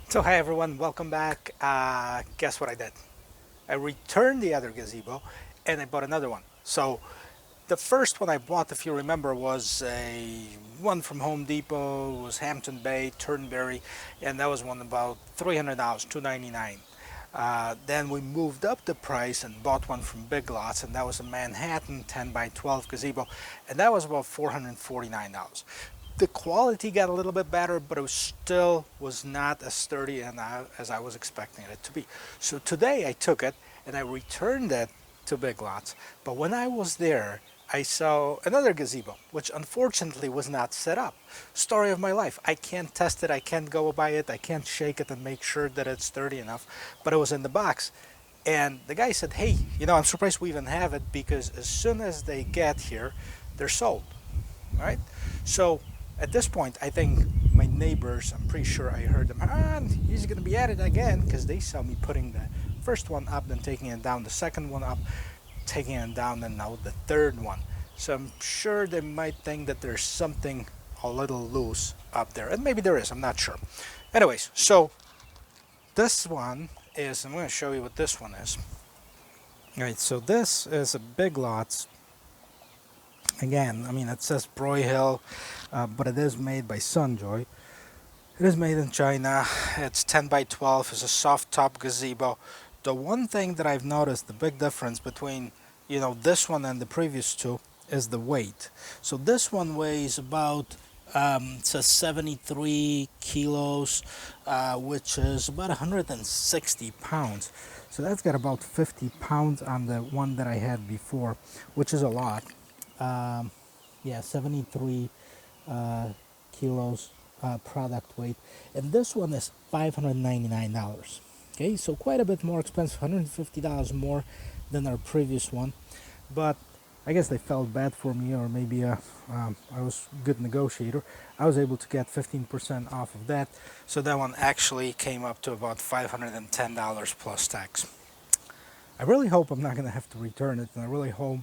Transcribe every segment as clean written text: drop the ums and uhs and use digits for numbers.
So hi everyone, welcome back. Guess what I did? I returned the other gazebo and I bought another one. So the first one I bought, if you remember, was a one from Home Depot. It was Hampton Bay, Turnberry, and that was one about $300, $299. Then we moved up the price and bought one from Big Lots, and that was a Manhattan 10 by 12 gazebo, and that was about $449. The quality got a little bit better, but it still was not as sturdy as I was expecting it to be. So today I took it and I returned it to Big Lots. But when I was there, I saw another gazebo, which unfortunately was not set up. Story of my life. I can't test it, I can't go by it, I can't shake it and make sure that it's sturdy enough, but it was in the box. And the guy said, hey, I'm surprised we even have it because as soon as they get here, they're sold, right? So at this point, I think my neighbors, I'm pretty sure I heard them, he's going to be at it again, because they saw me putting the first one up, then taking it down, the second one up, taking it down, and now the third one. So I'm sure they might think that there's something a little loose up there, and maybe there is, I'm not sure. Anyways, so this one is, I'm going to show you what this one is. All right, so this is a Big Lots. Again, it says Broyhill, but it is made by Sunjoy. It is made in China. It's 10 by 12. It's a soft top gazebo. The one thing that I've noticed, the big difference between, this one and the previous two is the weight. So this one weighs about, it says 73 kilos, which is about 160 pounds. So that's got about 50 pounds on the one that I had before, which is a lot. Yeah, 73 kilos product weight, and this one is $599. Okay, so quite a bit more expensive, $150 more than our previous one, but I guess they felt bad for me, or maybe I was a good negotiator. I was able to get 15% off of that, so that one actually came up to about $510 plus tax. I really hope I'm not going to have to return it, and I really hope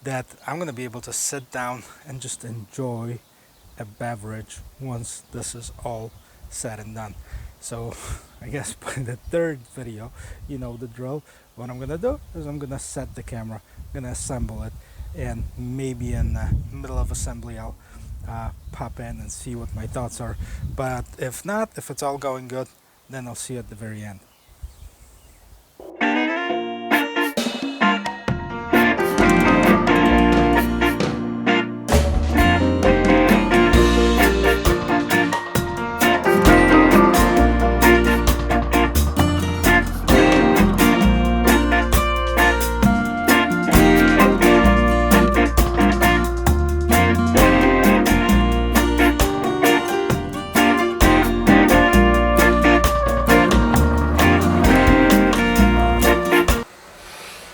that I'm going to be able to sit down and just enjoy a beverage once this is all said and done. So I guess by the third video, you know the drill. What I'm going to do is I'm going to set the camera, I'm going to assemble it, and maybe in the middle of assembly I'll pop in and see what my thoughts are. But if not, if it's all going good, then I'll see you at the very end.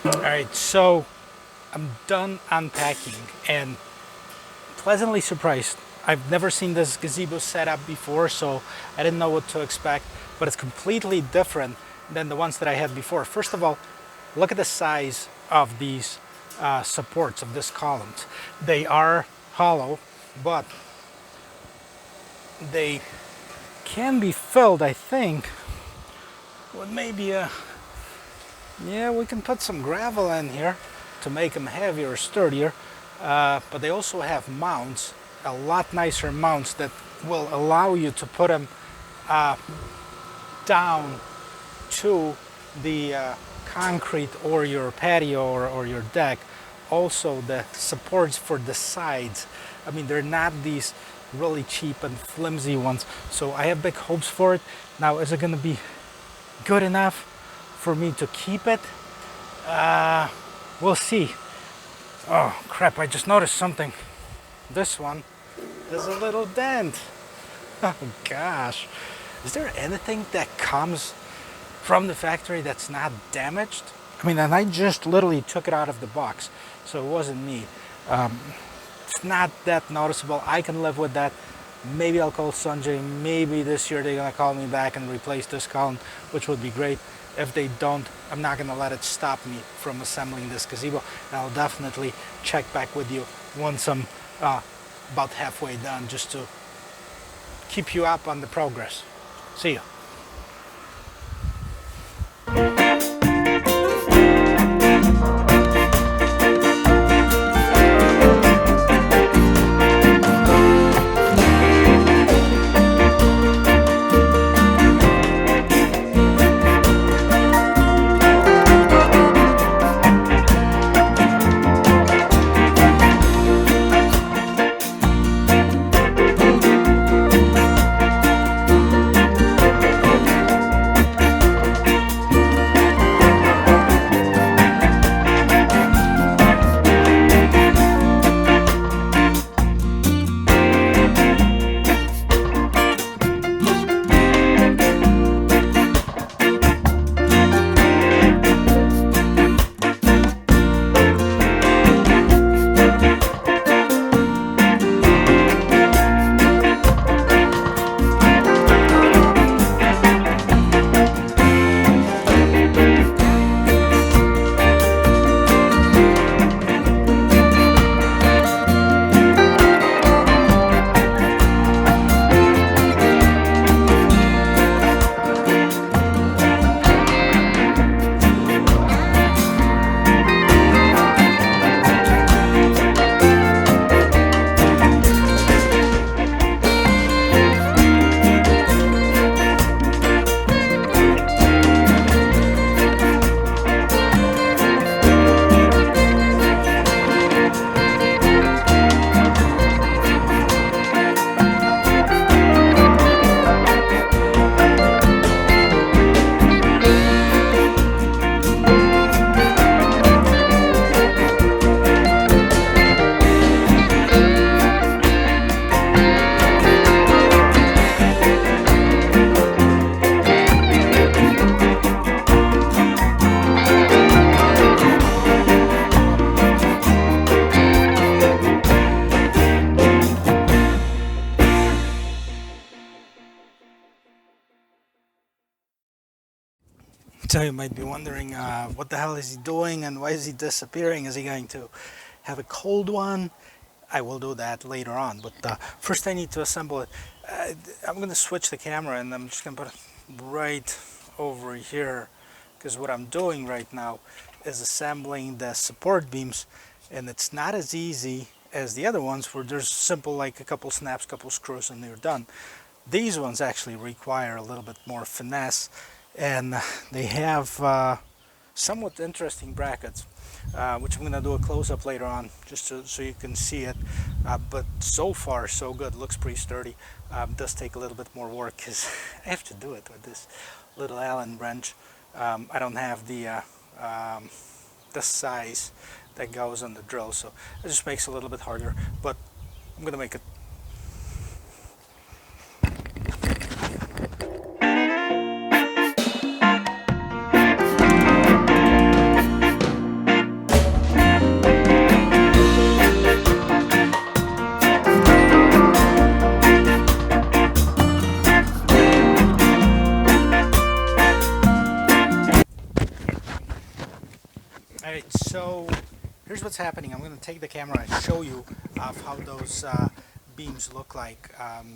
Alright, so I'm done unpacking and pleasantly surprised. I've never seen this gazebo set up before, so I didn't know what to expect, but it's completely different than the ones that I had before. First of all, look at the size of these supports of this columns. They are hollow, but they can be filled, I think, with maybe a... Yeah, we can put some gravel in here to make them heavier or sturdier, but they also have mounts, a lot nicer mounts that will allow you to put them down to the concrete or your patio or your deck. Also the supports for the sides, they're not these really cheap and flimsy ones, so I have big hopes for it. Now, is it going to be good enough for me to keep it? We'll see. Oh crap, I just noticed something. This one has a little dent. Oh gosh. Is there anything that comes from the factory that's not damaged? And I just literally took it out of the box, so it wasn't me. It's not that noticeable. I can live with that. Maybe I'll call Sunjoy. Maybe this year they're gonna call me back and replace this column, which would be great. If they don't, I'm not gonna let it stop me from assembling this gazebo. And I'll definitely check back with you once I'm about halfway done, just to keep you up on the progress. See ya. So you might be wondering, what the hell is he doing and why is he disappearing? Is he going to have a cold one? I will do that later on, but first I need to assemble it. I'm going to switch the camera and I'm just going to put it right over here, because what I'm doing right now is assembling the support beams, and it's not as easy as the other ones where there's simple, like a couple snaps, couple screws, and they're done. These ones actually require a little bit more finesse, and they have somewhat interesting brackets, which I'm going to do a close-up later on just so you can see it. But so far so good. Looks pretty sturdy. Does take a little bit more work because I have to do it with this little Allen wrench. I don't have the size that goes on the drill, so it just makes it a little bit harder, but I'm going to make it. Alright, so here's what's happening. I'm going to take the camera and show you of how those beams look like,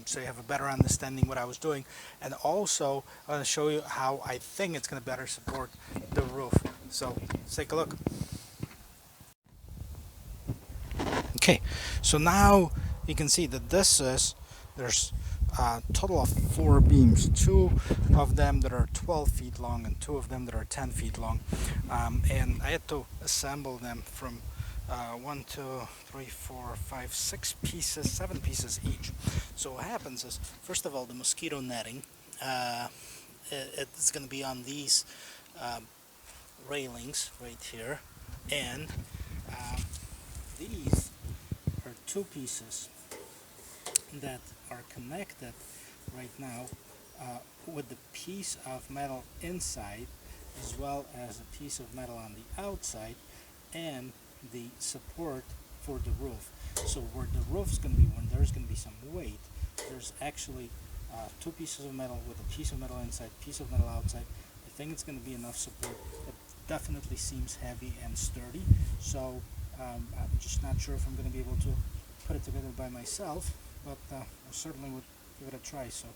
so you have a better understanding what I was doing, and also I'm going to show you how I think it's going to better support the roof. So let's take a look. Okay, so now you can see that there's a total of 4 beams, 2 of them that are 12 feet long and 2 of them that are 10 feet long, and I had to assemble them from 1, 2, 3, 4, 5, 6 pieces, 7 pieces each. So what happens is, first of all, the mosquito netting, it's going to be on these railings right here, and these are 2 pieces that are connected right now with the piece of metal inside, as well as a piece of metal on the outside, and the support for the roof. So where the roof's going to be, when there's going to be some weight, there's actually 2 pieces of metal with a piece of metal inside, piece of metal outside. I think it's going to be enough support. It definitely seems heavy and sturdy, so I'm just not sure if I'm going to be able to put it together by myself, but I certainly would give it a try. So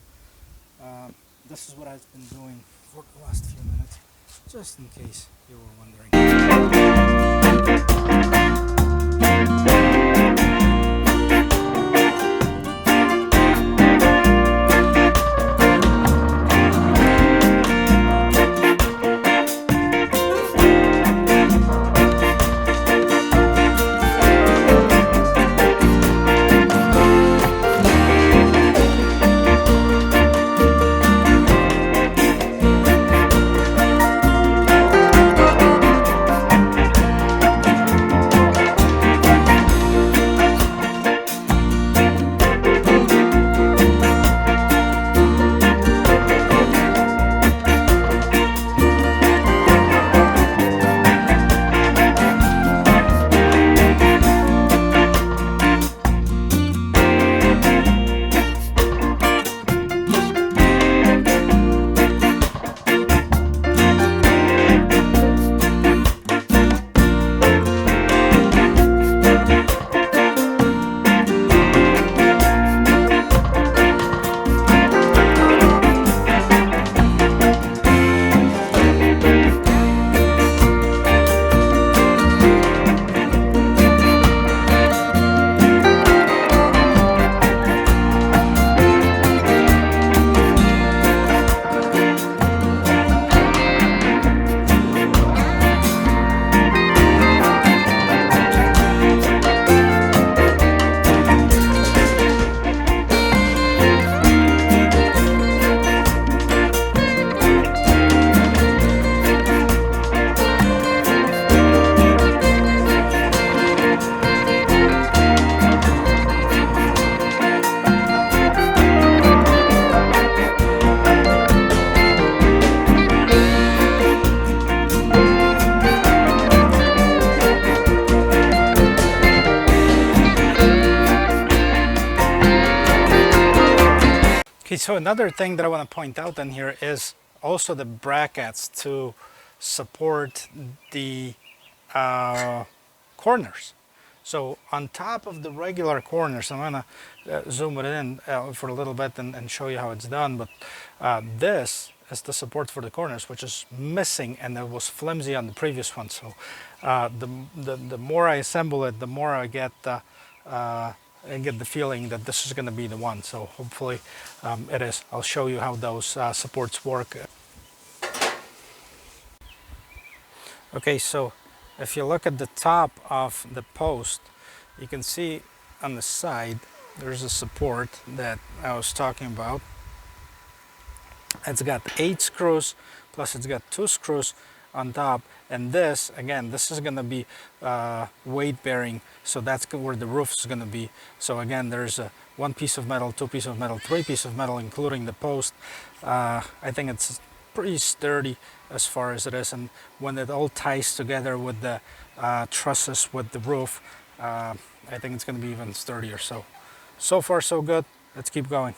this is what I've been doing for the last few minutes, just in case you were wondering. Okay, so another thing that I want to point out in here is also the brackets to support the corners. So on top of the regular corners, I'm gonna zoom it in for a little bit and show you how it's done. But this is the support for the corners, which is missing, and it was flimsy on the previous one. So the more I assemble it, the more I get the feeling that this is going to be the one. So hopefully it is. I'll show you how those supports work. Okay, so if you look at the top of the post, you can see on the side there's a support that I was talking about. It's got 8 screws, plus it's got 2 screws on top, and this, again, this is going to be weight bearing, so that's where the roof is going to be. So again, there's a 1 piece of metal, 2 pieces of metal, 3 pieces of metal, including the post. I think it's pretty sturdy as far as it is, and when it all ties together with the trusses with the roof, I think it's going to be even sturdier. So far so good. Let's keep going.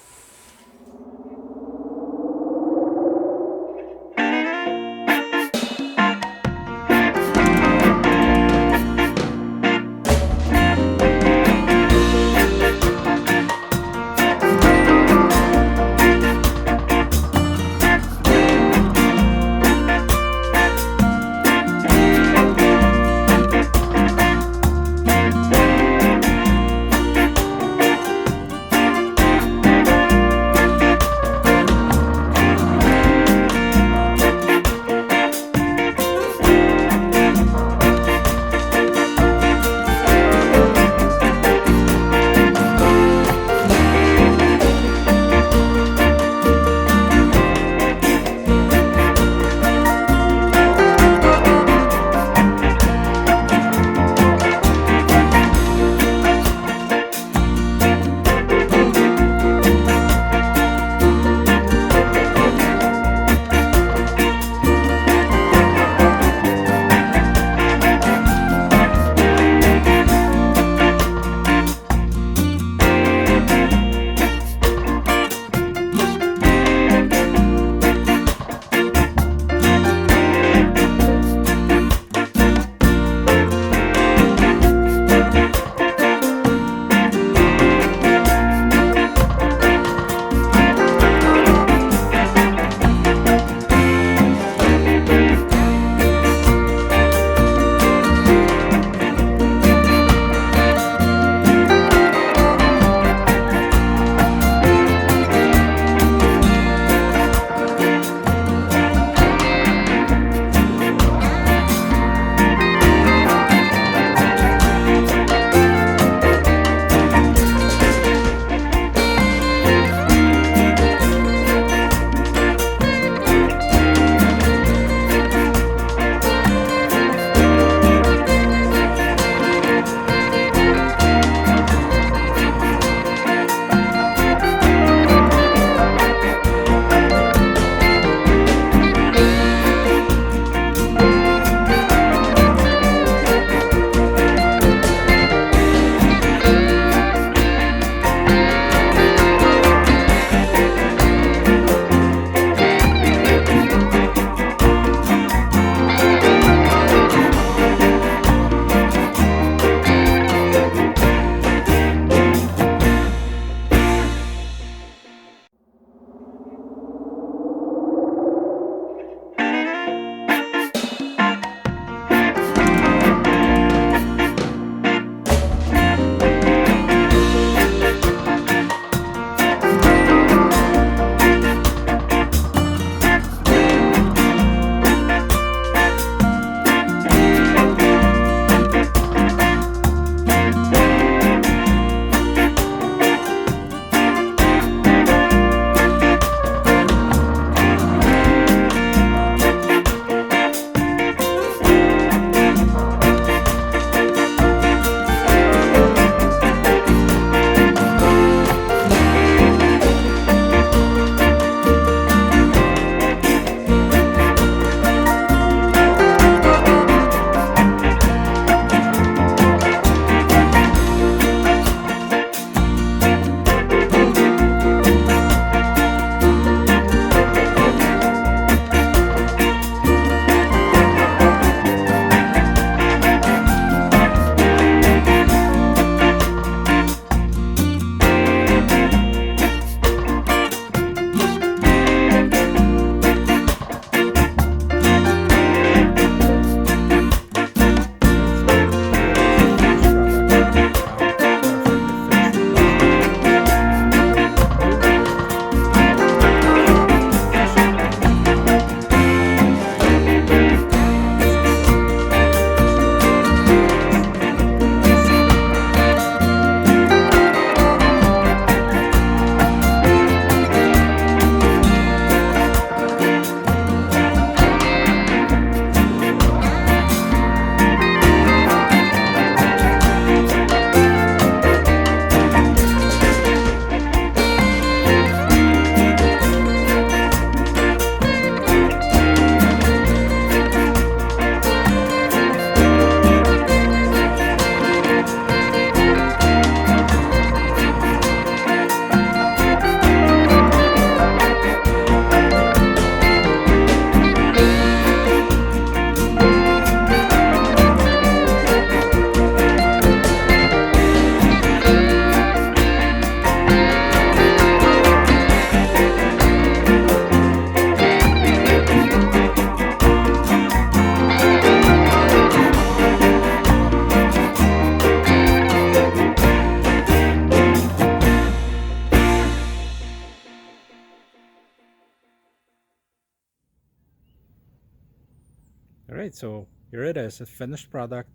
right, so here it is, a finished product.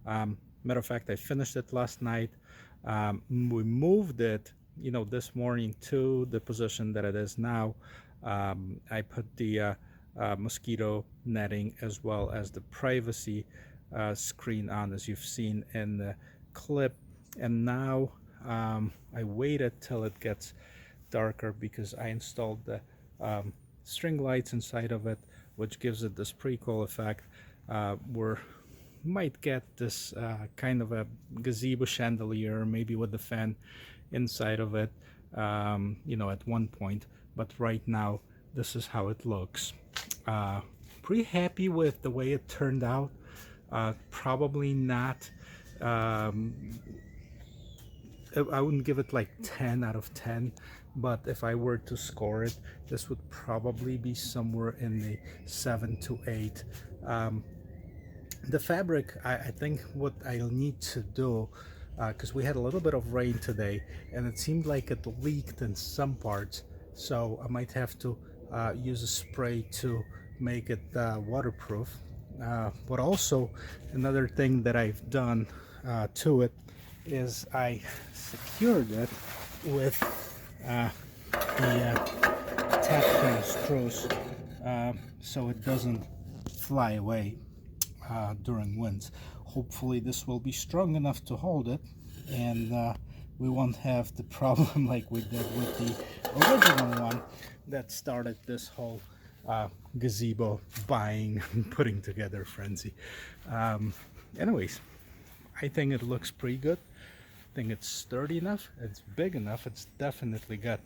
Matter of fact, I finished it last night. We moved it, this morning to the position that it is now. I put the mosquito netting as well as the privacy screen on, as you've seen in the clip. And now I waited till it gets darker because I installed the string lights inside of it, which gives it this pretty cool effect. We might get this kind of a gazebo chandelier, maybe with the fan inside of it, at one point. But right now, this is how it looks. Pretty happy with the way it turned out. Probably not. I wouldn't give it like 10 out of 10, but if I were to score it, this would probably be somewhere in the 7 to 8. The fabric, I think what I'll need to do, because we had a little bit of rain today and it seemed like it leaked in some parts, so I might have to use a spray to make it waterproof. But also another thing that I've done to it is I secured it with the tap pin screws so it doesn't fly away during winds. Hopefully this will be strong enough to hold it, and we won't have the problem like we did with the original one that started this whole gazebo buying and putting together frenzy. Anyways, I think it looks pretty good. I think it's sturdy enough, it's big enough, it's definitely got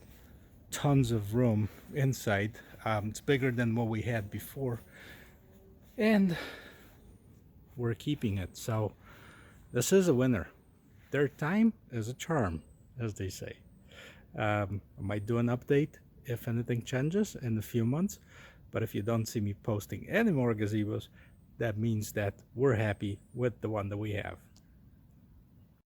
tons of room inside. It's bigger than what we had before, and we're keeping it. So this is a winner. Third time is a charm, as they say. I might do an update if anything changes in a few months, but if you don't see me posting any more gazebos, that means that we're happy with the one that we have.